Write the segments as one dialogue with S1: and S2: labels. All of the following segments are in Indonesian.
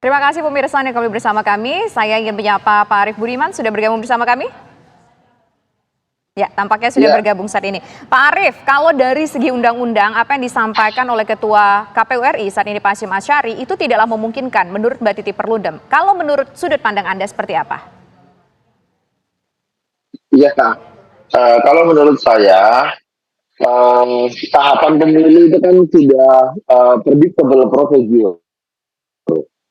S1: Terima kasih pemirsa yang kembali bersama kami. Saya ingin menyapa Pak Arief Budiman, sudah bergabung bersama kami? Ya, tampaknya sudah bergabung saat ini. Pak Arief, kalau dari segi undang-undang, apa yang disampaikan oleh Ketua KPU RI saat ini Pak Hasyim Asyari, itu tidaklah memungkinkan menurut Mbak Titi Perludem. Kalau menurut sudut pandang Anda seperti apa?
S2: Iya, Kak. Kalau menurut saya, tahapan pemilu itu kan sudah predictable procedure.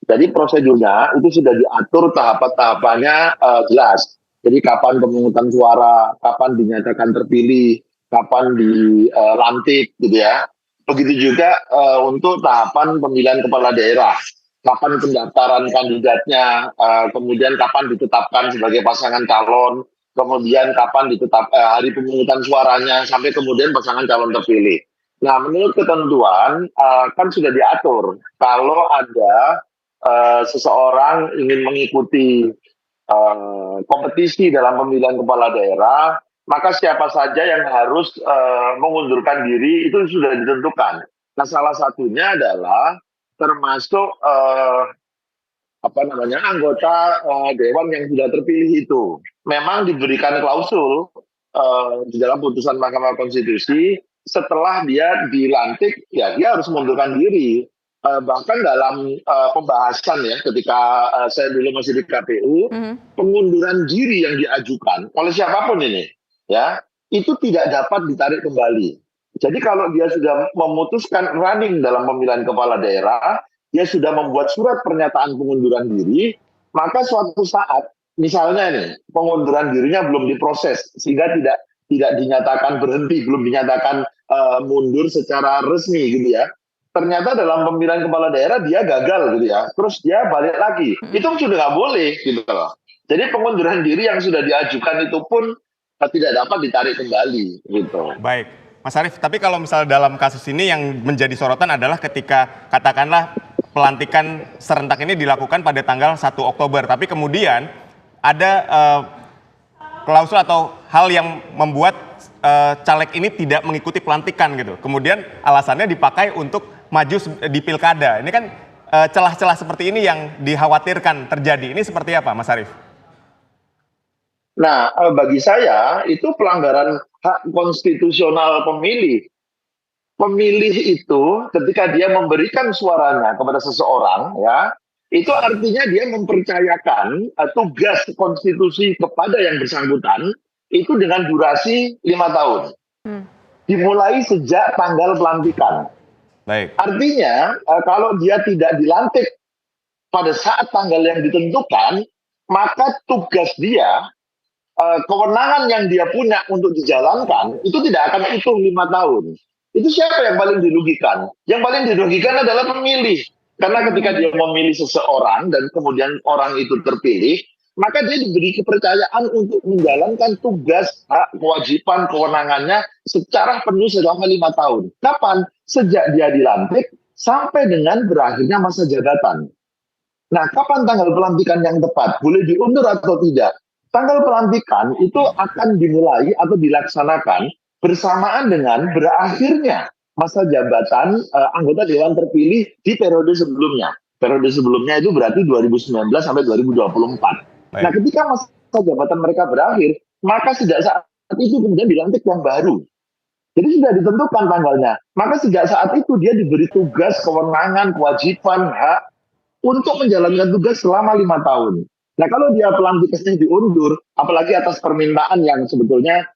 S2: Jadi prosedurnya itu sudah diatur tahapan-tahapannya jelas. Jadi kapan pemungutan suara, kapan dinyatakan terpilih, kapan dilantik, gitu ya. Begitu juga untuk tahapan pemilihan kepala daerah. Kapan pendaftaran kandidatnya, kemudian kapan ditetapkan sebagai pasangan calon, kemudian kapan hari pemungutan suaranya, sampai kemudian pasangan calon terpilih. Nah, menurut ketentuan kan sudah diatur kalau ada seseorang ingin mengikuti kompetisi dalam pemilihan kepala daerah, maka siapa saja yang harus mengundurkan diri itu sudah ditentukan. Nah, salah satunya adalah termasuk anggota dewan yang sudah terpilih itu. Memang diberikan klausul di dalam putusan Mahkamah Konstitusi, setelah dia dilantik, ya dia harus mengundurkan diri. Bahkan dalam pembahasan ya, ketika saya dulu masih di KPU, pengunduran diri yang diajukan oleh siapapun ini, ya itu tidak dapat ditarik kembali. Jadi kalau dia sudah memutuskan running dalam pemilihan kepala daerah, dia sudah membuat surat pernyataan pengunduran diri, maka suatu saat, misalnya nih, pengunduran dirinya belum diproses, sehingga tidak dinyatakan berhenti, belum dinyatakan mundur secara resmi gitu ya. Ternyata dalam pemilihan kepala daerah dia gagal gitu ya, terus dia balik lagi, itu sudah nggak boleh gitu loh. Jadi pengunduran diri yang sudah diajukan itu pun tidak dapat ditarik kembali gitu.
S3: Baik, Mas Arief, tapi kalau misalnya dalam kasus ini yang menjadi sorotan adalah ketika katakanlah pelantikan serentak ini dilakukan pada tanggal 1 Oktober, tapi kemudian ada klausul atau hal yang membuat caleg ini tidak mengikuti pelantikan gitu. Kemudian alasannya dipakai untuk maju di pilkada. Ini kan celah-celah seperti ini yang dikhawatirkan terjadi. Ini seperti apa, Mas Arief?
S2: Nah, bagi saya itu pelanggaran hak konstitusional pemilih. Pemilih itu ketika dia memberikan suaranya kepada seseorang, ya, itu artinya dia mempercayakan tugas konstitusi kepada yang bersangkutan itu dengan durasi 5 tahun. Dimulai sejak tanggal pelantikan.
S3: Baik.
S2: Artinya kalau dia tidak dilantik pada saat tanggal yang ditentukan, maka tugas dia, kewenangan yang dia punya untuk dijalankan itu tidak akan utuh 5 tahun. Itu siapa yang paling dirugikan? Yang paling dirugikan adalah pemilih. Karena ketika dia memilih seseorang dan kemudian orang itu terpilih, maka dia diberi kepercayaan untuk menjalankan tugas, hak, kewajiban, kewenangannya secara penuh selama 5 tahun. Kapan? Sejak dia dilantik sampai dengan berakhirnya masa jabatan. Nah, kapan tanggal pelantikan yang tepat? Boleh diundur atau tidak? Tanggal pelantikan itu akan dimulai atau dilaksanakan bersamaan dengan berakhirnya masa jabatan anggota Dewan terpilih di periode sebelumnya. Periode sebelumnya itu berarti 2019 sampai 2024.
S3: Baik.
S2: Nah, ketika masa jabatan mereka berakhir, maka sejak saat itu kemudian dilantik yang baru. Jadi sudah ditentukan tanggalnya. Maka sejak saat itu dia diberi tugas, kewenangan, kewajiban, hak untuk menjalankan tugas selama 5 tahun. Nah, kalau dia pelantikannya diundur, apalagi atas permintaan yang sebetulnya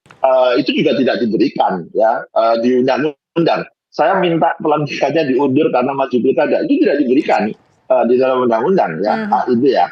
S2: itu juga tidak diberikan ya di undang-undang. Saya minta pelantikannya diundur karena maju pilkada, itu tidak diberikan di dalam undang-undang ya. Itu ya.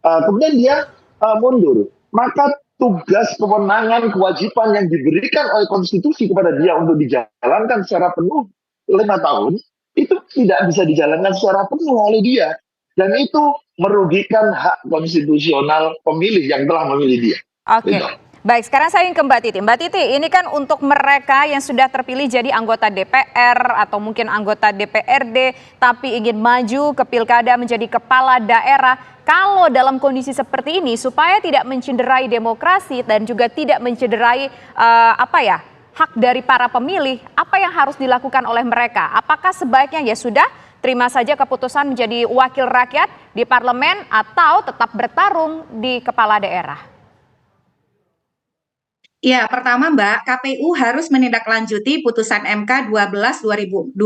S2: Kemudian dia mundur, maka tugas, kewenangan, kewajiban yang diberikan oleh konstitusi kepada dia untuk dijalankan secara penuh 5 tahun itu tidak bisa dijalankan secara penuh oleh dia. Dan itu merugikan hak konstitusional pemilih yang telah memilih dia.
S1: Oke.
S2: Gitu.
S1: Baik, sekarang saya ingin ke Mbak Titi. Mbak Titi, ini kan untuk mereka yang sudah terpilih jadi anggota DPR atau mungkin anggota DPRD, tapi ingin maju ke pilkada menjadi kepala daerah. Kalau dalam kondisi seperti ini, supaya tidak mencederai demokrasi dan juga tidak mencederai hak dari para pemilih, apa yang harus dilakukan oleh mereka? Apakah sebaiknya ya sudah terima saja keputusan menjadi wakil rakyat di parlemen atau tetap bertarung di kepala daerah?
S4: Ya, pertama Mbak, KPU harus menindaklanjuti putusan MK 12/2024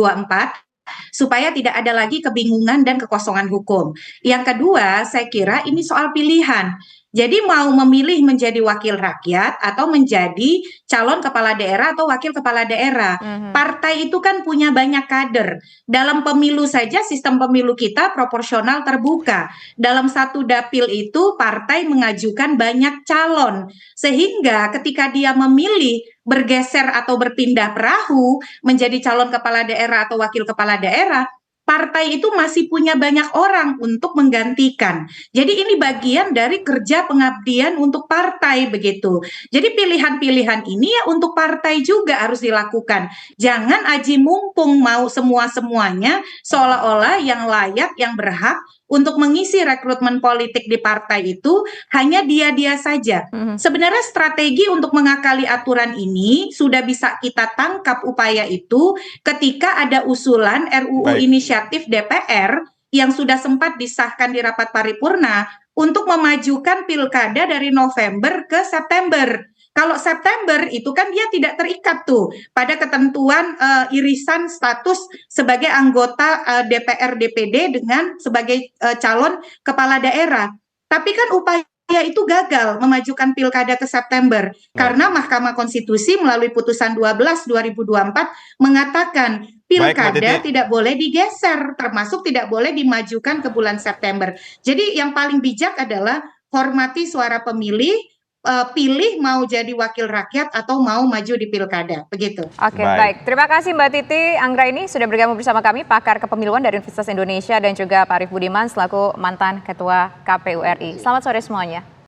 S4: supaya tidak ada lagi kebingungan dan kekosongan hukum. Yang kedua, saya kira ini soal pilihan. Jadi mau memilih menjadi wakil rakyat atau menjadi calon kepala daerah atau wakil kepala daerah. Partai itu kan punya banyak kader. Dalam pemilu saja sistem pemilu kita proporsional terbuka. Dalam satu dapil itu partai mengajukan banyak calon. Sehingga ketika dia memilih bergeser atau berpindah perahu menjadi calon kepala daerah atau wakil kepala daerah, partai itu masih punya banyak orang untuk menggantikan. Jadi ini bagian dari kerja pengabdian untuk partai begitu. Jadi pilihan-pilihan ini ya untuk partai juga harus dilakukan. Jangan aji mumpung mau semua-semuanya seolah-olah yang layak, yang berhak untuk mengisi rekrutmen politik di partai itu hanya dia-dia saja. Sebenarnya strategi untuk mengakali aturan ini sudah bisa kita tangkap upaya itu ketika ada usulan RUU
S3: Baik.
S4: inisiatif DPR yang sudah sempat disahkan di rapat paripurna untuk memajukan pilkada dari November ke September. Kalau September itu kan dia tidak terikat tuh pada ketentuan irisan status sebagai anggota DPR DPD dengan sebagai calon kepala daerah. Tapi kan upaya itu gagal memajukan pilkada ke September karena Mahkamah Konstitusi melalui putusan 12/2024 mengatakan pilkada
S3: Mbak Titi.
S4: tidak boleh digeser, termasuk tidak boleh dimajukan ke bulan September. Jadi yang paling bijak adalah hormati suara pemilih, pilih mau jadi wakil rakyat atau mau maju di pilkada, begitu.
S1: Oke,
S3: Baik.
S1: baik. Terima kasih Mbak Titi Anggraini sudah bergabung bersama kami, pakar kepemiluan dari Universitas Indonesia, dan juga Pak Arief Budiman selaku mantan Ketua KPU RI. Selamat sore semuanya.